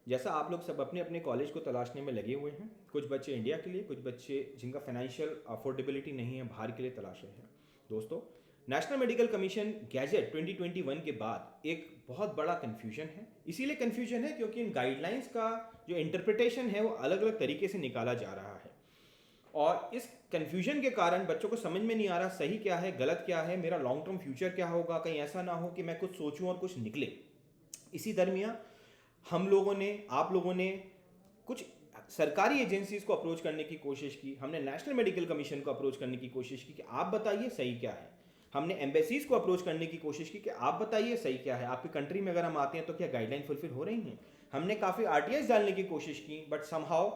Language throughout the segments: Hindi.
जैसा आप लोग सब अपने अपने कॉलेज को तलाशने में लगे हुए हैं, कुछ बच्चे इंडिया के लिए, कुछ बच्चे जिनका फाइनेंशियल अफोर्डेबिलिटी नहीं है बाहर के लिए तलाश रहे हैं। दोस्तों, नेशनल मेडिकल कमीशन गैजेट 2021 के बाद एक बहुत बड़ा कन्फ्यूजन है। इसीलिए कन्फ्यूजन है क्योंकि इन गाइडलाइंस का जो इंटरप्रिटेशन है वो अलग अलग तरीके से निकाला जा रहा है, और इस कन्फ्यूजन के कारण बच्चों को समझ में नहीं आ रहा सही क्या है, गलत क्या है, मेरा लॉन्ग टर्म फ्यूचर क्या होगा। कहीं ऐसा ना हो कि मैं कुछ सोचूं और कुछ निकले। इसी दरमियान हम लोगों ने, आप लोगों ने कुछ सरकारी एजेंसीज को अप्रोच करने की कोशिश की, हमने नेशनल मेडिकल कमीशन को अप्रोच करने की कोशिश की कि आप बताइए सही क्या है। हमने एम्बेसीज को अप्रोच करने की कोशिश की कि आप बताइए सही क्या है, आपकी कंट्री में अगर हम आते हैं तो क्या गाइडलाइन फुलफिल हो रही हैं। हमने काफ़ी आरटीआईज डालने की कोशिश की, बट समहाउ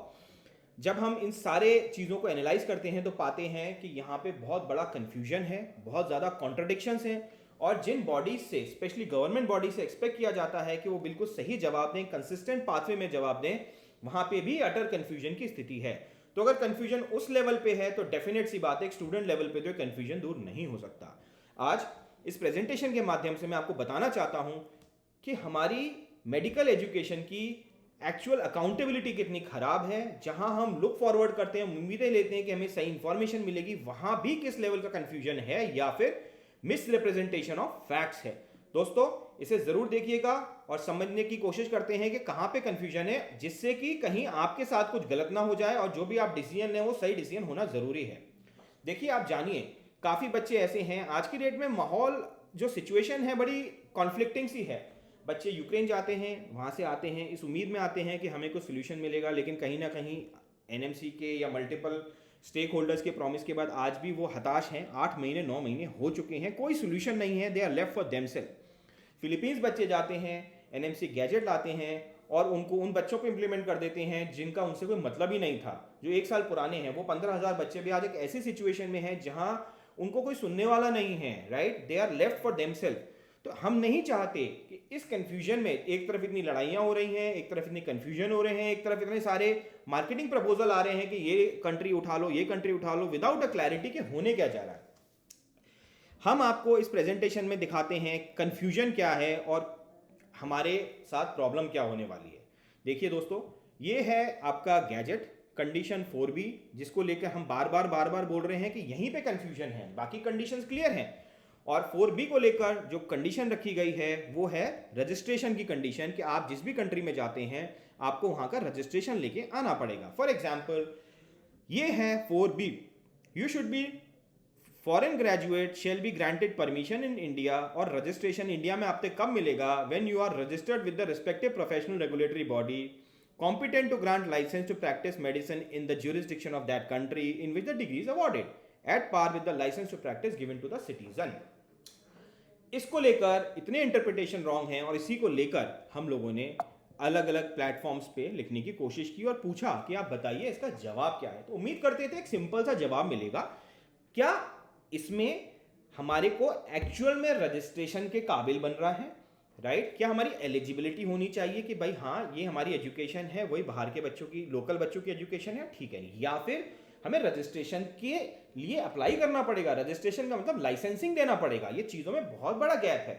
जब हम इन सारे चीज़ों को एनालाइज करते हैं तो पाते हैं कि यहाँ पे बहुत बड़ा कन्फ्यूजन है, बहुत ज़्यादा कॉन्ट्रडिक्शंस हैं, और जिन बॉडीज से, स्पेशली गवर्नमेंट बॉडी से एक्सपेक्ट किया जाता है कि वो बिल्कुल सही जवाब दें, कंसिस्टेंट पाथवे में जवाब दें, वहाँ पे भी अटर कन्फ्यूजन की स्थिति है। तो अगर कन्फ्यूजन उस लेवल पे है तो डेफिनेट सी बात है एक स्टूडेंट लेवल पे तो कन्फ्यूजन दूर नहीं हो सकता। आज इस प्रेजेंटेशन के माध्यम से मैं आपको बताना चाहता हूँ कि हमारी मेडिकल एजुकेशन की एक्चुअल अकाउंटेबिलिटी कितनी खराब है। जहां हम लुक फॉरवर्ड करते हैं, उम्मीदें लेते हैं कि हमें सही इंफॉर्मेशन मिलेगी, वहां भी किस लेवल का कंफ्यूजन है या फिर मिस रिप्रेजेंटेशन ऑफ फैक्ट्स है। दोस्तों, इसे जरूर देखिएगा और समझने की कोशिश करते हैं कि कहां पे कंफ्यूजन है, जिससे कि कहीं आपके साथ कुछ गलत ना हो जाए और जो भी आप डिसीजन लें वो सही डिसीजन होना जरूरी है। देखिए, आप जानिए, काफी बच्चे ऐसे हैं आज की डेट में, माहौल जो सिचुएशन है बड़ी कॉन्फ्लिक्टिंग सी है। बच्चे यूक्रेन जाते हैं, वहाँ से आते हैं इस उम्मीद में आते हैं कि हमें कुछ सोल्यूशन मिलेगा, लेकिन कहीं ना कहीं एनएमसी के या मल्टीपल स्टेक होल्डर्स के प्रॉमिस के बाद आज भी वो हताश हैं। 8 महीने 9 महीने हो चुके हैं, कोई सोल्यूशन नहीं है, they are left for themselves. Philippines बच्चे जाते हैं, एनएमसी गैजेट लाते हैं और उनको उन बच्चों को इंप्लीमेंट कर देते हैं जिनका उनसे कोई मतलब ही नहीं था, जो 1 साल पुराने हैं। वो 15,000 बच्चे भी आज एक ऐसी सिचुएशन में हैं जहां उनको कोई सुनने वाला नहीं है, right, they are left for themselves. तो हम नहीं चाहते कि इस कंफ्यूजन में एक तरफ इतनी लड़ाइयां हो रही हैं, एक तरफ इतनी कंफ्यूजन हो रहे हैं, एक तरफ इतने सारे मार्केटिंग प्रपोजल आ रहे हैं कि ये कंट्री उठा लो, ये कंट्री उठा लो, विदाउट अ क्लैरिटी कि होने क्या जा रहा है। हम आपको इस प्रेजेंटेशन में दिखाते हैं कंफ्यूजन क्या है और हमारे साथ प्रॉब्लम क्या होने वाली है। देखिए दोस्तों, ये है आपका गैजेट कंडीशन 4B, जिसको लेकर हम बार बार बोल रहे हैं कि यहीं पे कंफ्यूजन है, बाकी कंडीशंस क्लियर हैं। और 4B को लेकर जो कंडीशन रखी गई है वो है रजिस्ट्रेशन की कंडीशन, कि आप जिस भी कंट्री में जाते हैं आपको वहां का रजिस्ट्रेशन लेके आना पड़ेगा। फॉर एग्जाम्पल, ये है 4B, you should be foreign graduate shall be granted permission in India, और रजिस्ट्रेशन इंडिया में आपको कब मिलेगा, when you are registered with the respective professional regulatory body competent to grant license to practice medicine in the jurisdiction of that country in which the degree is awarded at par with the license to practice given to the citizen। इसको लेकर इतने इंटरप्रिटेशन रॉन्ग हैं और इसी को लेकर हम लोगों ने अलग अलग प्लेटफॉर्म्स पे लिखने की कोशिश की और पूछा कि आप बताइए इसका जवाब क्या है। तो उम्मीद करते थे एक सिंपल सा जवाब मिलेगा। क्या इसमें हमारे को एक्चुअल में रजिस्ट्रेशन के काबिल बन रहा है, राइट? क्या हमारी एलिजिबिलिटी होनी चाहिए कि भाई हाँ ये हमारी एजुकेशन है, वही बाहर के बच्चों की, लोकल बच्चों की एजुकेशन है, ठीक है, या फिर हमें रजिस्ट्रेशन के लिए अप्लाई करना पड़ेगा, रजिस्ट्रेशन का मतलब लाइसेंसिंग देना पड़ेगा। ये चीज़ों में बहुत बड़ा गैप है।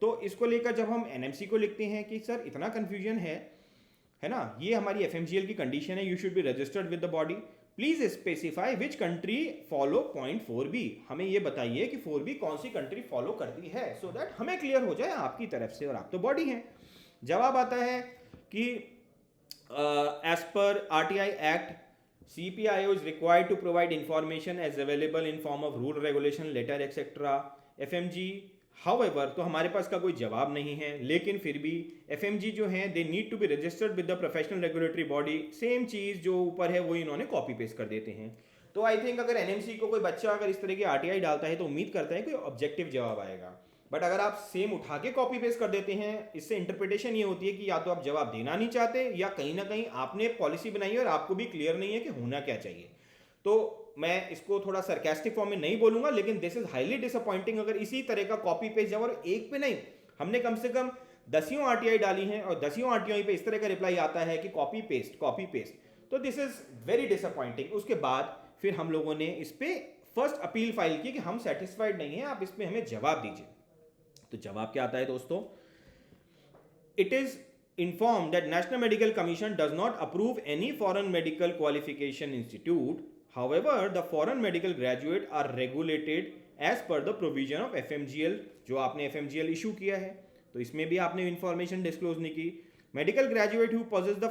तो इसको लेकर जब हम एनएमसी को लिखते हैं कि सर इतना कन्फ्यूजन है ना, ये हमारी एफएमजीएल की कंडीशन है, you should B registered with the body, please specify which country follow point 4B। हमें ये बताइए कि 4B कौन सी कंट्री फॉलो करती है, सो दैट हमें क्लियर हो जाए आपकी तरफ से, और आप तो बॉडी हैं। जवाब आता है कि as per RTI act CPIO is required to provide information as available in form of rule, regulation, letter, etc. FMG, however, तो हमारे पास का कोई जवाब नहीं है, लेकिन फिर भी FMG जो है they need to be registered with the professional regulatory body. Same चीज़ जो ऊपर है वो इन्होंने कॉपी पेस्ट कर देते हैं। तो आई थिंक अगर NMC को कोई बच्चा अगर इस तरह की RTI डालता है तो उम्मीद करता है कोई ऑब्जेक्टिव जवाब आएगा, बट अगर आप सेम उठा के कॉपी पेस्ट कर देते हैं, इससे इंटरप्रिटेशन ये होती है कि या तो आप जवाब देना नहीं चाहते या कहीं ना कहीं आपने पॉलिसी बनाई है और आपको भी क्लियर नहीं है कि होना क्या चाहिए। तो मैं इसको थोड़ा सरकास्टिक फॉर्म में नहीं बोलूंगा, लेकिन दिस इज हाईली डिसअपॉइंटिंग अगर इसी तरह का कॉपी पेस्ट जब, और एक पे नहीं, हमने कम से कम 10 RTI डाली हैं और 10 RTI पे इस तरह का रिप्लाई आता है कि कॉपी पेस्ट, तो दिस इज वेरी डिसअपॉइंटिंग। उसके बाद फिर हम लोगों ने इस पे फर्स्ट अपील फाइल की कि हम सेटिस्फाइड नहीं है, आप इस पे हमें जवाब दीजिए। तो जवाब क्या आता है दोस्तों, it is informed that National Medical Commission does not approve any foreign medical qualification institute. However, the foreign medical graduate are regulated as per the provision of FMGL. जो आपने FMGL इशू किया है, तो इसमें भी आपने इंफॉर्मेशन डिस्क्लोज नहीं की. Medical graduate who possess the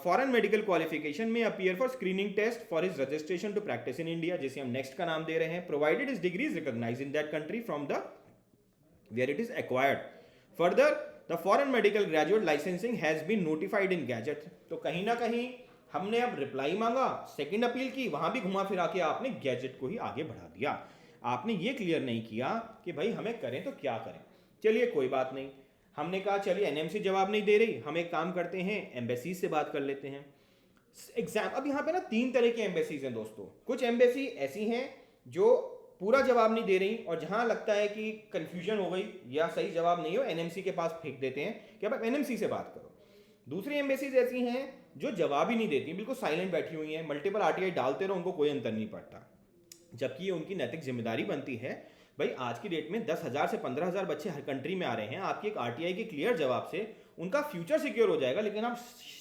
foreign medical qualification may appear for screening test for his registration to practice in India, जिसे हम नेक्स्ट का नाम दे रहे हैं, provided his degree is recognized in that country from the where it is acquired. Further, the foreign medical graduate licensing has been notified in Gazette. तो कहीं ना कहीं हमने अब रिप्लाई मांगा, सेकंड अपील की, वहां भी घुमा फिरा के आपने गैजेट को ही आगे बढ़ा दिया. आपने ये क्लियर नहीं किया कि भाई हमें करें तो क्या करें. चलिए कोई बात नहीं, हमने कहा चलिए एनएमसी जवाब नहीं दे रही, हम एक काम करते हैं एम्बेसी से बात कर लेते हैं. एग्जाम, अब यहाँ पे ना 3 तरह की एम्बेसीज हैं दोस्तों. कुछ एम्बेसी ऐसी हैं जो पूरा जवाब नहीं दे रही और जहां लगता है कि कंफ्यूजन हो गई या सही जवाब नहीं हो, एनएमसी के पास फेंक देते हैं कि अब एनएमसी से बात करो. दूसरी एम्बेसीज ऐसी हैं जो जवाब ही नहीं देती, बिल्कुल साइलेंट बैठी हुई हैं, मल्टीपल आरटीआई डालते रहो, उनको कोई अंतर नहीं पड़ता. जबकि ये उनकी नैतिक जिम्मेदारी बनती है, भाई आज की डेट में 10,000 से 15,000 बच्चे हर कंट्री में आ रहे हैं, आपकी एक आरटीआई के क्लियर जवाब से उनका फ्यूचर सिक्योर हो जाएगा, लेकिन आप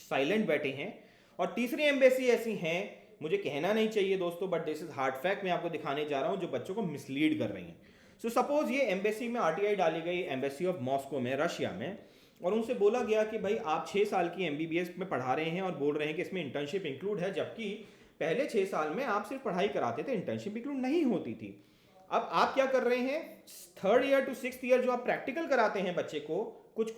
साइलेंट बैठे हैं. और तीसरी एम्बेसी ऐसी हैं, मुझे कहना नहीं चाहिए दोस्तों, but this is hard fact, मैं आपको दिखाने जा रहा हूं, जो बच्चों को मिसलीड कर रही हैं. सो सपोज ये एम्बेसी में आरटीआई डाली गई, एम्बेसी ऑफ मॉस्को में, रशिया में, और उनसे बोला गया कि भाई आप 6 साल की एमबीबीएस में पढ़ा रहे हैं और बोल रहे हैं कि इसमें इंटर्नशिप इंक्लूड है, जबकि पहले 6 साल में आप सिर्फ पढ़ाई कराते थे, इंटर्नशिप इंक्लूड नहीं होती थी. अब आप क्या कर रहे हैं, 3rd year to 6th year जो आप प्रैक्टिकल कराते हैं बच्चे को, कुछ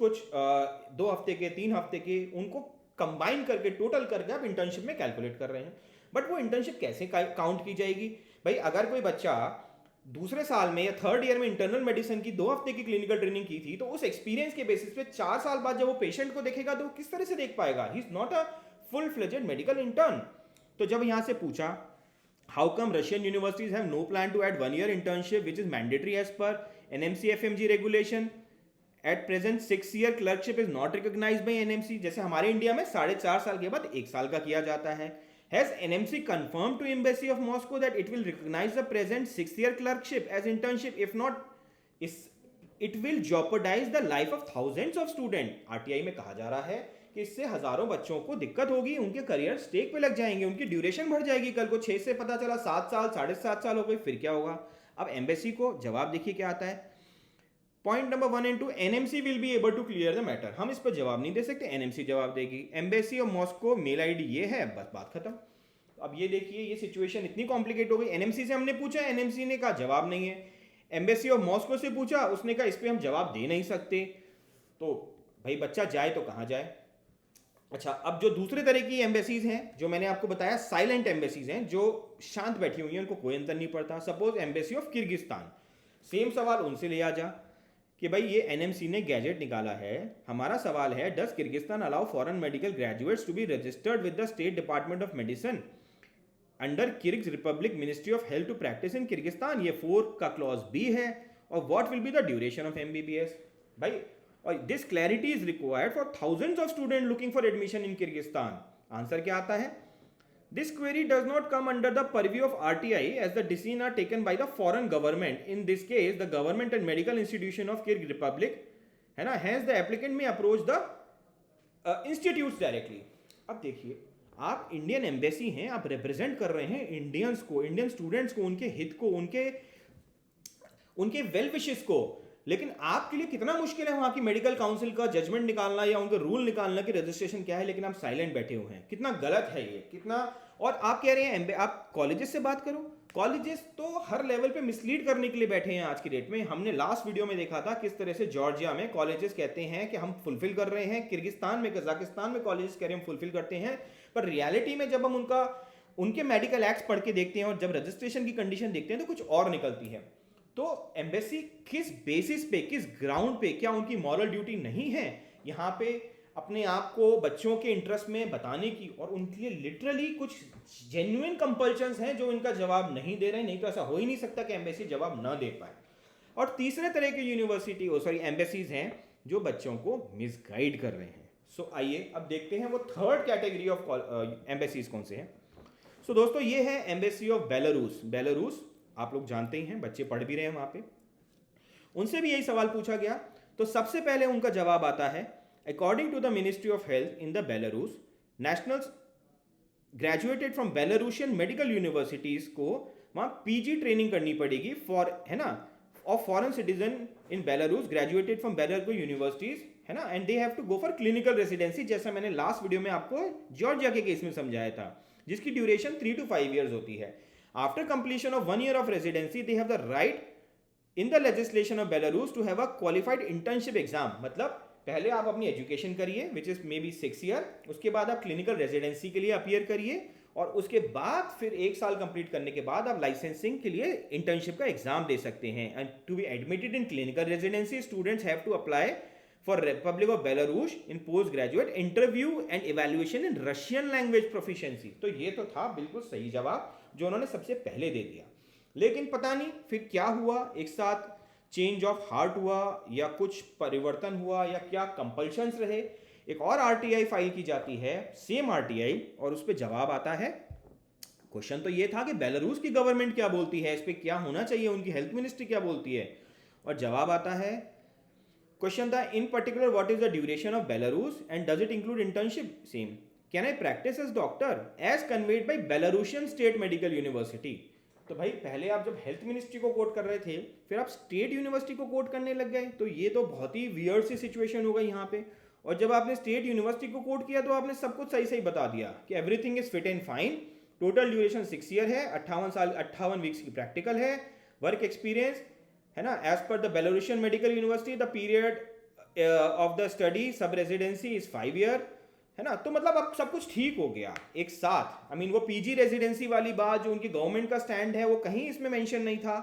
2 हफ्ते के, 3 हफ्ते के, उनको कंबाइन करके, टोटल करके आप इंटर्नशिप में कैलकुलेट कर रहे हैं. बट वो इंटर्नशिप कैसे काउंट की जाएगी भाई? अगर कोई बच्चा दूसरे साल में या 3rd ईयर में इंटरनल मेडिसिन की 2 हफ्ते की क्लिनिकल ट्रेनिंग की थी, तो उस एक्सपीरियंस के बेसिस पे 4 साल बाद जब वो पेशेंट को देखेगा तो किस तरह से देख पाएगा? He is not a full fledged medical intern. तो जब यहां से पूछा how come Russian universities have no plan to add 1 year internship which is mandatory as per NMC FMG regulation, at present 6 year clerkship is not recognised by NMC, जैसे हमारे इंडिया में 4.5 साल के बाद 1 साल का किया जाता है. Has NMC confirmed to Embassy of Moscow that it will recognize the present 6th-year clerkship as internship? If not, it will jeopardize the life of thousands of students. RTI में कहा जा रहा है कि इससे हजारों बच्चों को दिक्कत होगी, उनके करियर स्टेक पे लग जाएंगे, उनकी ड्यूरेशन बढ़ जाएगी. कल को 6 से पता चला 7 साल, 7.5 साल हो गए, फिर क्या होगा? अब एम्बेसी को जवाब देखिए क्या आता है. Point number 1 and 2, NMC will be able to clear the matter. हम इस पर जवाब नहीं दे सकते, एनएमसी जवाब देगी. Embassy of Moscow mail ID ये है, बस बात खत्म. अब ये देखिए, ये सिचुएशन इतनी कॉम्प्लिकेट हो गई. एनएमसी से हमने पूछा, एनएमसी ने कहा जवाब नहीं है. एम्बेसी ऑफ मॉस्को से पूछा, उसने कहा इस पर हम जवाब दे नहीं सकते. तो भाई बच्चा जाए तो कहाँ जाए? अच्छा, अब जो दूसरे तरह की एम्बेसीज हैं, जो मैंने आपको बताया साइलेंट एम्बेसीज हैं, जो शांत बैठी हुई हैं, उनको कोई अंतर नहीं पड़ता. Suppose embassy of Kyrgyzstan, same सवाल उनसे ले आ जा कि भाई ये एनएमसी ने गैजेट निकाला है, हमारा सवाल है does Kyrgyzstan allow foreign medical graduates to be registered with the state department of medicine under Kyrgyz republic ministry of health to practise in Kyrgyzstan. ये 4 का क्लॉज बी है. और what will be the duration of MBBS भाई? और this clarity is required for thousands of student looking for admission in Kyrgyzstan. Answer क्या आता है? This query does not come under the purview of RTI as the decisions are taken by the foreign government. In this case, the government and medical institution of Kyrgyz Republic, है ना? Hence, the applicant may approach the institutes directly. अब देखिए, आप इंडियन एम्बेसी हैं, आप रिप्रेजेंट कर रहे हैं इंडियंस को, इंडियन स्टूडेंट्स को, उनके हित को, उनके वेल विशेस को. लेकिन आपके लिए कितना मुश्किल है वहां की मेडिकल काउंसिल का जजमेंट निकालना या उनका रूल निकालना कि रजिस्ट्रेशन क्या है, लेकिन आप साइलेंट बैठे हुए हैं. कितना गलत है ये, कितना. और आप कह रहे हैं आप कॉलेजेस से बात करो. कॉलेजेस तो हर लेवल पे मिसलीड करने के लिए बैठे हैं आज की डेट में. हमने लास्ट वीडियो में देखा था किस तरह से जॉर्जिया में कॉलेजेस कहते हैं कि हम फुलफिल कर रहे हैं, किर्गिस्तान में, कजाकिस्तान में कॉलेजेस कह रहे हैं हम फुलफिल करते हैं. पर रियलिटी में जब हम उनके मेडिकल एक्ट पढ़ के देखते हैं और जब रजिस्ट्रेशन की कंडीशन देखते हैं तो कुछ और निकलती है. तो एम्बेसी किस बेसिस पे, किस ग्राउंड पे, क्या उनकी मॉरल ड्यूटी नहीं है यहाँ पे अपने आप को बच्चों के इंटरेस्ट में बताने की? और उनके लिए लिटरली कुछ जेन्युइन कंपल्शंस हैं जो इनका जवाब नहीं दे रहे हैं. नहीं तो ऐसा हो ही नहीं सकता कि एम्बेसी जवाब ना दे पाए. और तीसरे तरह के यूनिवर्सिटी एम्बेसीज हैं जो बच्चों को मिसगाइड कर रहे हैं. सो आइए अब देखते हैं वो 3rd कैटेगरी ऑफ एम्बेसीज कौन से हैं. सो दोस्तों, ये है एम्बेसी ऑफ बेलारूस. बेलारूस आप लोग जानते ही हैं, बच्चे पढ़ भी रहे हैं वहां पे. उनसे भी यही सवाल पूछा गया. तो सबसे पहले उनका जवाब आता है according to the ministry of health in the Belarus, nationals graduated from Belarusian medical universities को वहाँ पीजी ट्रेनिंग करनी पड़ेगी फॉर, है ना, of foreign citizen in Belarus graduated from Belarus universities, है ना, and they have to go for clinical residency, जैसा मैंने लास्ट वीडियो में आपको जॉर्जिया के केस में समझाया था, जिसकी ड्यूरेशन 3 to 5 years होती है. After completion of 1 year of residency they have the right in the legislation of Belarus to have a qualified internship exam. मतलब पहले आप अपनी एजुकेशन करिए which is may be 6 year, उसके बाद आप क्लिनिकल रेजिडेंसी के लिए अपीयर करिए और उसके बाद फिर 1 साल कंप्लीट करने के बाद आप लाइसेंसिंग के लिए इंटर्नशिप का एग्जाम दे सकते हैं. And to be admitted in clinical residency students have to apply for republic of Belarus in post graduate interview and evaluation in Russian language proficiency. तो ये तो था बिल्कुल सही जवाब जो उन्होंने सबसे पहले दे दिया. लेकिन पता नहीं फिर क्या हुआ, एक साथ चेंज ऑफ हार्ट हुआ या कुछ परिवर्तन हुआ या क्या कंपल्शंस रहे. एक और आरटीआई फाइल की जाती है, सेम आरटीआई, और उस पर जवाब आता है. क्वेश्चन तो ये था कि बेलारूस की गवर्नमेंट क्या बोलती है, इस पर क्या होना चाहिए, उनकी हेल्थ मिनिस्ट्री क्या बोलती है, और जवाब आता है. क्वेश्चन था in particular what is the duration of Belarus and does it include internship. Same. Can I practice as doctor as conveyed by Belarusian state medical university. तो भाई पहले आप जब हेल्थ मिनिस्ट्री को कोट कर रहे थे फिर आप स्टेट यूनिवर्सिटी को कोट करने लग गए, तो ये तो बहुत ही वियर्ड सी सिचुएशन हो गई यहाँ पे. और जब आपने स्टेट यूनिवर्सिटी को कोट किया तो आपने सब कुछ सही सही बता दिया कि everything is fit and fine, total duration 6 year है, 58 वीक्स की प्रैक्टिकल है, वर्क एक्सपीरियंस, है ना, as per the Belarusian medical university the period of the study sub residency is 5 year, है ना. तो मतलब अब सब कुछ ठीक हो गया एक साथ. आई मीन वो पीजी रेजिडेंसी वाली बात जो उनकी गवर्नमेंट का स्टैंड है वो कहीं इसमें मेंशन नहीं था.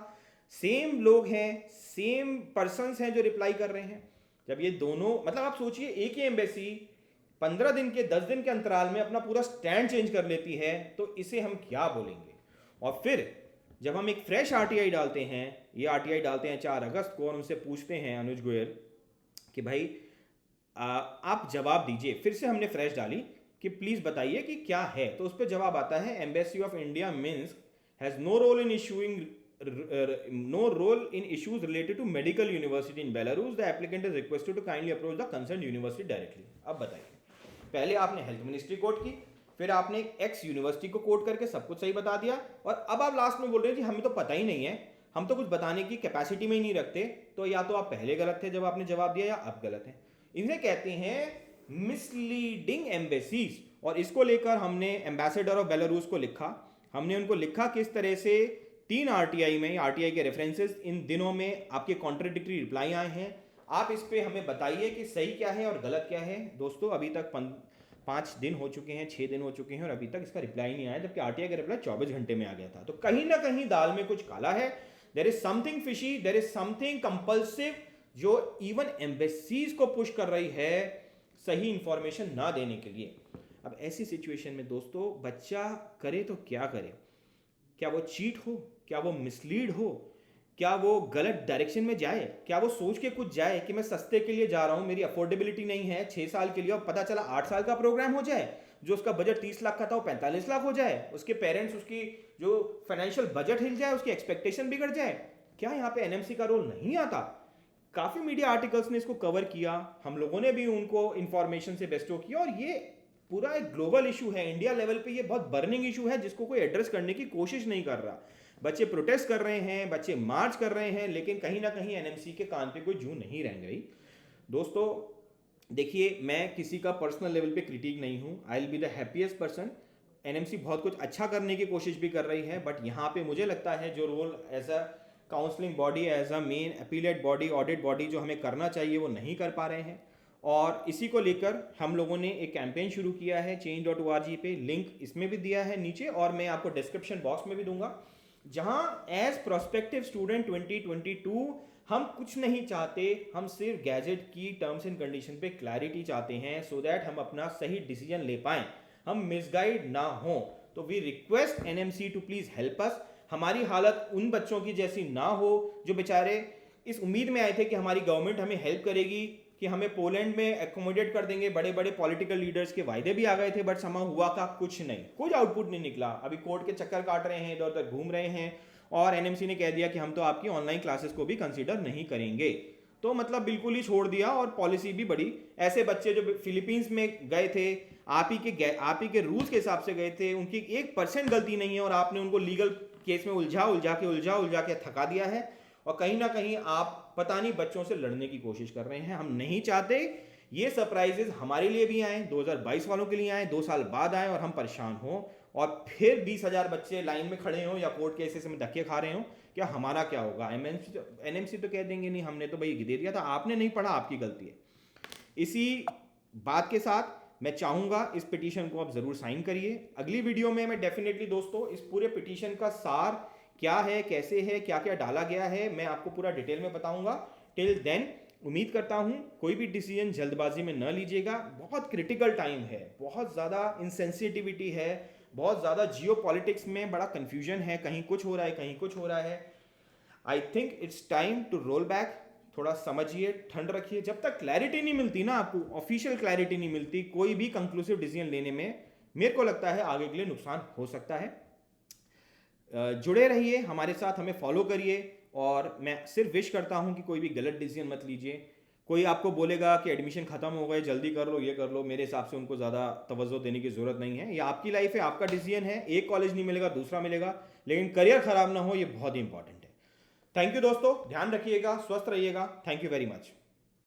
सेम लोग हैं, सेम पर्सन्स हैं जो रिप्लाई कर रहे हैं. जब ये दोनों, मतलब आप सोचिए एक ही एम्बेसी 15 दिन के 10 दिन के अंतराल में अपना पूरा स्टैंड चेंज कर लेती है, तो इसे हम क्या बोलेंगे. और फिर जब हम एक फ्रेश आरटीआई डालते हैं, ये आरटीआई डालते हैं 4 अगस्त को, और उनसे पूछते हैं अनुज गोयल कि भाई आप जवाब दीजिए. फिर से हमने फ्रेश डाली कि प्लीज़ बताइए कि क्या है, तो उस पर जवाब आता है embassy of India Minsk has no role in issuing no role in issues related to medical university in Belarus. The applicant is requested to kindly approach the concerned university directly. अब बताइए, पहले आपने हेल्थ मिनिस्ट्री कोट की, फिर आपने एक्स यूनिवर्सिटी को कोट करके सब कुछ सही बता दिया, और अब आप लास्ट में बोल रहे हैं कि हमें तो पता ही नहीं है, हम तो कुछ बताने की कैपेसिटी में ही नहीं रखते. तो या तो आप पहले गलत थे जब आपने जवाब दिया, या अब गलत है. इन्हें कहते हैं मिसलीडिंग एम्बेसीज. और इसको लेकर हमने एम्बेसडर ऑफ बेलारूस को लिखा. हमने उनको लिखा किस तरह से 3 आरटीआई में, आरटीआई के रेफरेंसेस इन दिनों में आपके कॉन्ट्राडिक्टरी रिप्लाई आए हैं. आप इस पे हमें बताइए कि सही क्या है और गलत क्या है. दोस्तों अभी तक 5 दिन हो चुके हैं, 6 दिन हो चुके हैं और अभी तक इसका रिप्लाई नहीं आया, जबकि आरटीआई का रिप्लाई 24 घंटे में आ गया था. तो कहीं ना कहीं दाल में कुछ काला है. There is something fishy, there is something compulsive जो इवन एम्बेसीज को पुश कर रही है सही इंफॉर्मेशन ना देने के लिए. अब ऐसी सिचुएशन में दोस्तों बच्चा करे तो क्या करे. क्या वो चीट हो, क्या वो मिसलीड हो, क्या वो गलत डायरेक्शन में जाए, क्या वो सोच के कुछ जाए कि मैं सस्ते के लिए जा रहा हूँ, मेरी अफोर्डेबिलिटी नहीं है 6 साल के लिए, और पता चला 8 साल का प्रोग्राम हो जाए, जो उसका बजट 30 लाख का था वो 45 लाख हो जाए, उसके पेरेंट्स, उसकी जो फाइनेंशियल बजट हिल जाए, उसकी एक्सपेक्टेशन बिगड़ जाए. क्या यहाँ पे एनएमसी का रोल नहीं आता? काफ़ी मीडिया आर्टिकल्स ने इसको कवर किया, हम लोगों ने भी उनको इन्फॉर्मेशन से बेस्टो किया, और ये पूरा एक ग्लोबल इशू है. इंडिया लेवल पे ये बहुत बर्निंग इशू है जिसको कोई एड्रेस करने की कोशिश नहीं कर रहा. बच्चे प्रोटेस्ट कर रहे हैं, बच्चे मार्च कर रहे हैं, लेकिन कहीं ना कहीं एनएमसी के कान पे कोई जू नहीं रह गई. दोस्तों देखिए, मैं किसी का पर्सनल लेवल पे क्रिटिक नहीं हूँ. I will be the happiest person. NMC बहुत कुछ अच्छा करने की कोशिश भी कर रही है, बट यहाँ पे मुझे लगता है जो role as a counselling body, as a main appellate body, audit body जो हमें करना चाहिए वो नहीं कर पा रहे हैं. और इसी को लेकर हम लोगों ने एक कैंपेन शुरू किया है change.org पे, लिंक इसमें भी दिया है नीचे और मैं आपको डिस्क्रिप्शन बॉक्स में भी दूंगा, जहां एज प्रोस्पेक्टिव स्टूडेंट 2022 हम कुछ नहीं चाहते, हम सिर्फ गैजेट की टर्म्स एंड कंडीशन पे क्लैरिटी चाहते हैं, सो दैट हम अपना सही डिसीजन ले पाएं, हम मिसगाइड ना हो. तो we request NMC to please help us. हमारी हालत उन बच्चों की जैसी ना हो जो बेचारे इस उम्मीद में आए थे कि हमारी गवर्नमेंट हमें हेल्प करेगी, कि हमें पोलैंड में एकोमोडेट कर देंगे. बड़े बड़े पॉलिटिकल लीडर्स के वायदे भी आ गए थे, बट समा हुआ का कुछ नहीं, कुछ आउटपुट नहीं निकला. अभी कोर्ट के चक्कर काट रहे हैं, इधर उधर घूम रहे हैं, और एनएमसी ने कह दिया कि हम तो आपकी ऑनलाइन क्लासेस को भी कंसीडर नहीं करेंगे. तो मतलब बिल्कुल ही छोड़ दिया और पॉलिसी भी बड़ी। ऐसे बच्चे जो फिलीपींस में गए थे, आप ही के रूल्स के हिसाब से गए थे, उनकी 1% गलती नहीं है और आपने उनको लीगल केस में उलझा के थका दिया है। और कहीं ना कहीं आप पता नहीं बच्चों से लड़ने की कोशिश कर रहे हैं। हम नहीं चाहते ये सरप्राइजेस हमारे लिए भी आए, 2022 वालों के लिए आए, 2 साल बाद आए और हम परेशान हों और फिर 20,000 बच्चे लाइन में खड़े हों या कोर्ट केसेस में धक्के खा रहे हों। क्या हमारा क्या होगा? एनएमसी तो कह देंगे नहीं हमने तो भाई दे दिया था, आपने नहीं पढ़ा, आपकी गलती है। इसी बात के साथ मैं चाहूंगा इस पिटीशन को आप जरूर साइन करिए। अगली वीडियो में मैं डेफिनेटली दोस्तों इस पूरे पिटीशन का सार क्या है, कैसे है, क्या क्या डाला गया है, मैं आपको पूरा डिटेल में बताऊंगा। टिल देन उम्मीद करता हूं कोई भी डिसीजन जल्दबाजी में न लीजिएगा। बहुत क्रिटिकल टाइम है, बहुत ज़्यादा इनसेंसिटिविटी है, बहुत ज़्यादा जियो पॉलिटिक्स में बड़ा कंफ्यूजन है, कहीं कुछ हो रहा है कहीं कुछ हो रहा है। I think it's time to roll back. थोड़ा समझिए, ठंड रखिए। जब तक क्लैरिटी नहीं मिलती ना, आपको ऑफिशियल क्लैरिटी नहीं मिलती कोई भी कंक्लूसिव डिसीजन लेने में, मेरे को लगता है आगे के लिए नुकसान हो सकता है। जुड़े रहिए हमारे साथ, हमें फॉलो करिए और मैं सिर्फ विश करता हूं कि कोई भी गलत डिसीजन मत लीजिए। कोई आपको बोलेगा कि एडमिशन खत्म हो गए, जल्दी कर लो, ये कर लो, मेरे हिसाब से उनको ज़्यादा तवज्जो देने की ज़रूरत नहीं है। ये आपकी लाइफ है, आपका डिसीजन है। एक कॉलेज नहीं मिलेगा, दूसरा मिलेगा, लेकिन करियर खराब ना हो, ये बहुत ही इंपॉर्टेंट है। थैंक यू दोस्तों, ध्यान रखिएगा, स्वस्थ रहिएगा। Thank you very much.